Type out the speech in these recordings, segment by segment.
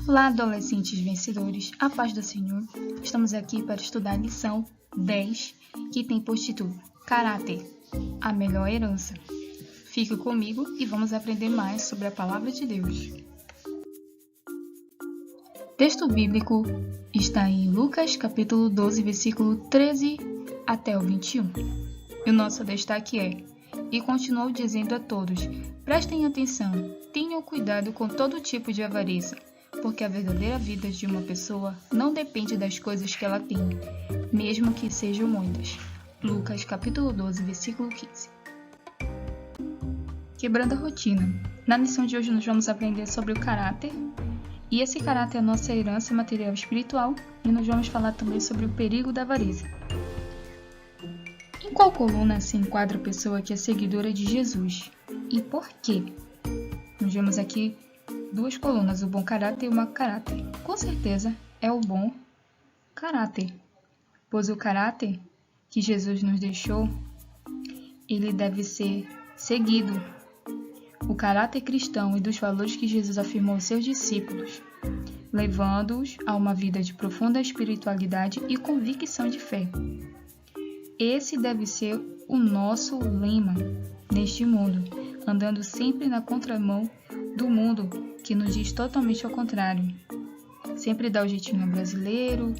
Olá, adolescentes vencedores, a paz do Senhor. Estamos aqui para estudar a lição 10, que tem por título Caráter, a melhor herança. Fique comigo e vamos aprender mais sobre a Palavra de Deus. O texto bíblico está em Lucas, capítulo 12, versículo 13 até o 21. E o nosso destaque é: E continuou dizendo a todos: prestem atenção, tenham cuidado com todo tipo de avareza, porque a verdadeira vida de uma pessoa não depende das coisas que ela tem, mesmo que sejam muitas. Lucas capítulo 12, versículo 15. Quebrando a rotina. Na lição de hoje nós vamos aprender sobre o caráter, e esse caráter é a nossa herança material e espiritual, e nós vamos falar também sobre o perigo da avareza. Em qual coluna se enquadra a pessoa que é seguidora de Jesus? E por quê? Nós vemos aqui duas colunas, o bom caráter e o mau caráter. Com certeza é o bom caráter, pois o caráter que Jesus nos deixou, ele deve ser seguido. O caráter cristão e dos valores que Jesus afirmou aos seus discípulos, levando-os a uma vida de profunda espiritualidade e convicção de fé. Esse deve ser o nosso lema neste mundo, andando sempre na contramão do mundo que nos diz totalmente ao contrário. Sempre dá o jeitinho brasileiro,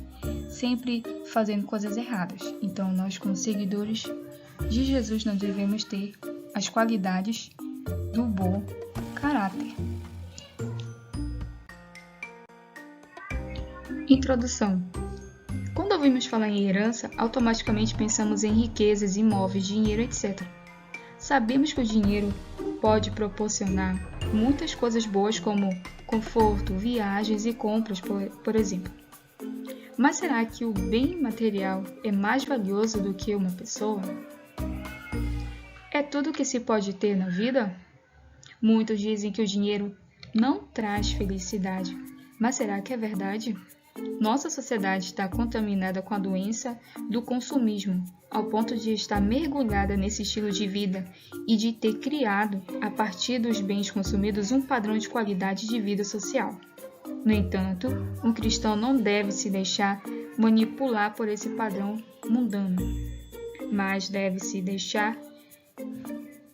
sempre fazendo coisas erradas. Então nós, como seguidores de Jesus, nós devemos ter as qualidades do bom caráter. Introdução. Quando ouvimos falar em herança, automaticamente pensamos em riquezas, imóveis, dinheiro, etc. Sabemos que o dinheiro pode proporcionar muitas coisas boas como conforto, viagens e compras, por exemplo. Mas será que o bem material é mais valioso do que uma pessoa? É tudo que se pode ter na vida? Muitos dizem que o dinheiro não traz felicidade, mas será que é verdade? Nossa sociedade está contaminada com a doença do consumismo, ao ponto de estar mergulhada nesse estilo de vida e de ter criado, a partir dos bens consumidos, um padrão de qualidade de vida social. No entanto, um cristão não deve se deixar manipular por esse padrão mundano, mas deve se deixar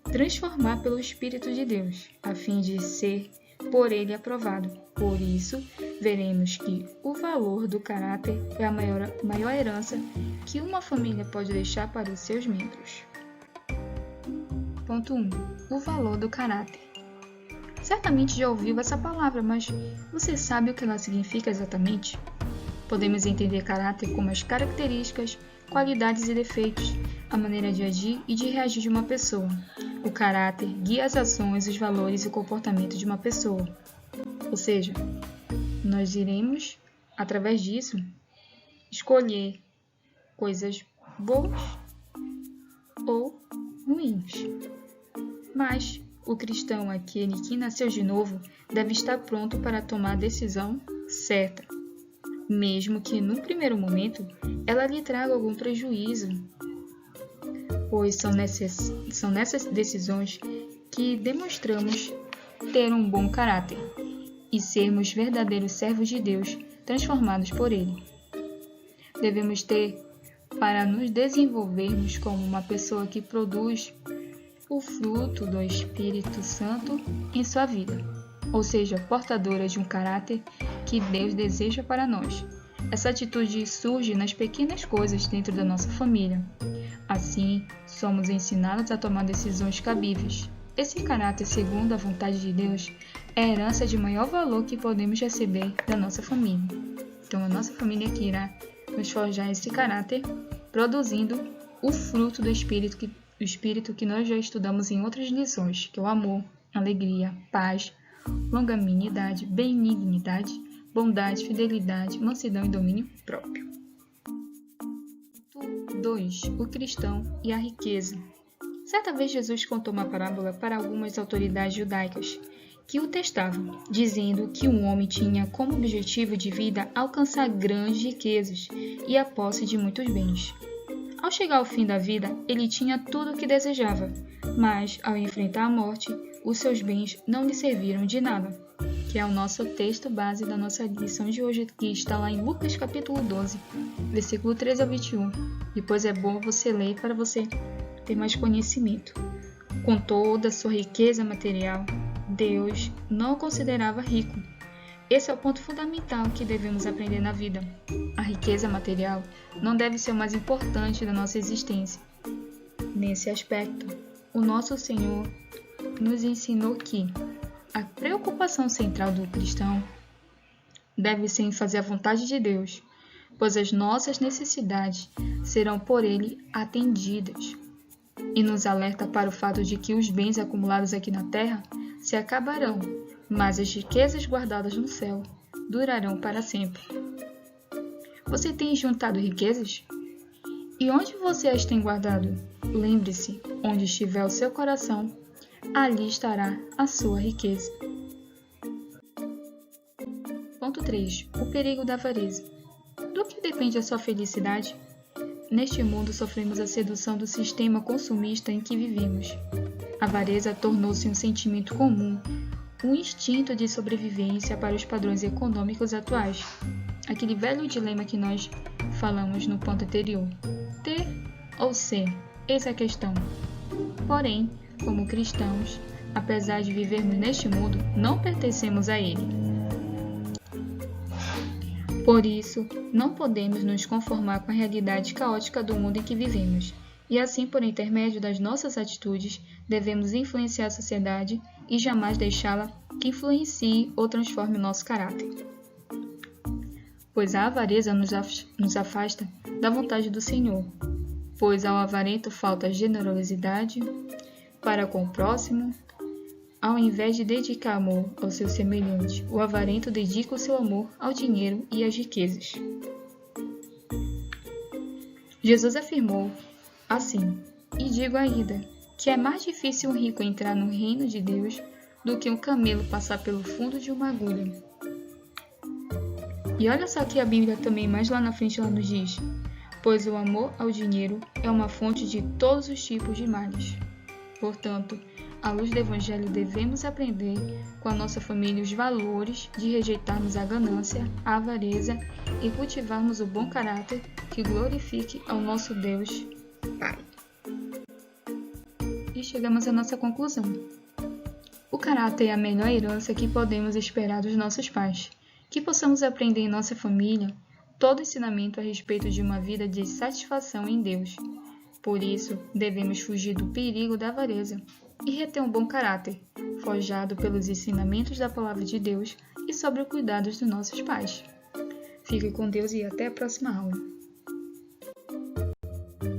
transformar pelo Espírito de Deus, a fim de ser por ele aprovado. Por isso, veremos que o valor do caráter é a maior herança que uma família pode deixar para os seus membros. Ponto 1. O valor do caráter. Certamente já ouviu essa palavra, mas você sabe o que ela significa exatamente? Podemos entender caráter como as características, qualidades e defeitos, a maneira de agir e de reagir de uma pessoa. O caráter guia as ações, os valores e o comportamento de uma pessoa. Ou seja, nós iremos, através disso, escolher coisas boas ou ruins. Mas o cristão, aquele que nasceu de novo, deve estar pronto para tomar a decisão certa, mesmo que, num primeiro momento, ela lhe traga algum prejuízo, pois são nessas decisões que demonstramos ter um bom caráter e sermos verdadeiros servos de Deus, transformados por Ele. Devemos ter para nos desenvolvermos como uma pessoa que produz o fruto do Espírito Santo em sua vida, ou seja, portadora de um caráter que Deus deseja para nós. Essa atitude surge nas pequenas coisas dentro da nossa família. Assim, somos ensinados a tomar decisões cabíveis. Esse caráter, segundo a vontade de Deus, é a herança de maior valor que podemos receber da nossa família. Então, a nossa família que irá nos forjar esse caráter, produzindo o fruto do Espírito que nós já estudamos em outras lições, que é o amor, alegria, paz, longanimidade, benignidade, bondade, fidelidade, mansidão e domínio próprio. 2. O cristão e a riqueza. Certa vez Jesus contou uma parábola para algumas autoridades judaicas que o testavam, dizendo que um homem tinha como objetivo de vida alcançar grandes riquezas e a posse de muitos bens. Ao chegar ao fim da vida, ele tinha tudo o que desejava, mas, ao enfrentar a morte, os seus bens não lhe serviram de nada. que é o nosso texto base da nossa lição de hoje, que está lá em Lucas capítulo 12, versículo 13 ao 21. Depois é bom você ler para você ter mais conhecimento. Com toda a sua riqueza material, Deus não o considerava rico. Esse é o ponto fundamental que devemos aprender na vida. A riqueza material não deve ser o mais importante da nossa existência. Nesse aspecto, o nosso Senhor nos ensinou que a preocupação central do cristão deve ser em fazer a vontade de Deus, pois as nossas necessidades serão por Ele atendidas. E nos alerta para o fato de que os bens acumulados aqui na terra se acabarão, mas as riquezas guardadas no céu durarão para sempre. Você tem juntado riquezas? E onde você as tem guardado? Lembre-se, onde estiver o seu coração, ali estará a sua riqueza. Ponto 3. O perigo da avareza. Do que depende a sua felicidade? Neste mundo sofremos a sedução do sistema consumista em que vivemos. A avareza tornou-se um sentimento comum, um instinto de sobrevivência para os padrões econômicos atuais. Aquele velho dilema que nós falamos no ponto anterior. Ter ou ser? Eis a questão. Porém, como cristãos, apesar de vivermos neste mundo, não pertencemos a ele. Por isso, não podemos nos conformar com a realidade caótica do mundo em que vivemos, e assim, por intermédio das nossas atitudes, devemos influenciar a sociedade e jamais deixá-la que influencie ou transforme o nosso caráter. Pois a avareza nos afasta da vontade do Senhor, pois ao avarento falta generosidade para com o próximo. Ao invés de dedicar amor ao seu semelhante, o avarento dedica o seu amor ao dinheiro e às riquezas. Jesus afirmou assim, e digo ainda, que é mais difícil um rico entrar no reino de Deus do que um camelo passar pelo fundo de uma agulha. E olha só que a Bíblia também mais lá na frente nos diz, pois o amor ao dinheiro é uma fonte de todos os tipos de males. Portanto, à luz do Evangelho, devemos aprender com a nossa família os valores de rejeitarmos a ganância, a avareza e cultivarmos o bom caráter que glorifique ao nosso Deus Pai. E chegamos à nossa conclusão. O caráter é a melhor herança que podemos esperar dos nossos pais. Que possamos aprender em nossa família todo ensinamento a respeito de uma vida de satisfação em Deus. Por isso, devemos fugir do perigo da avareza e reter um bom caráter, forjado pelos ensinamentos da Palavra de Deus e sob o cuidado dos nossos pais. Fique com Deus e até a próxima aula.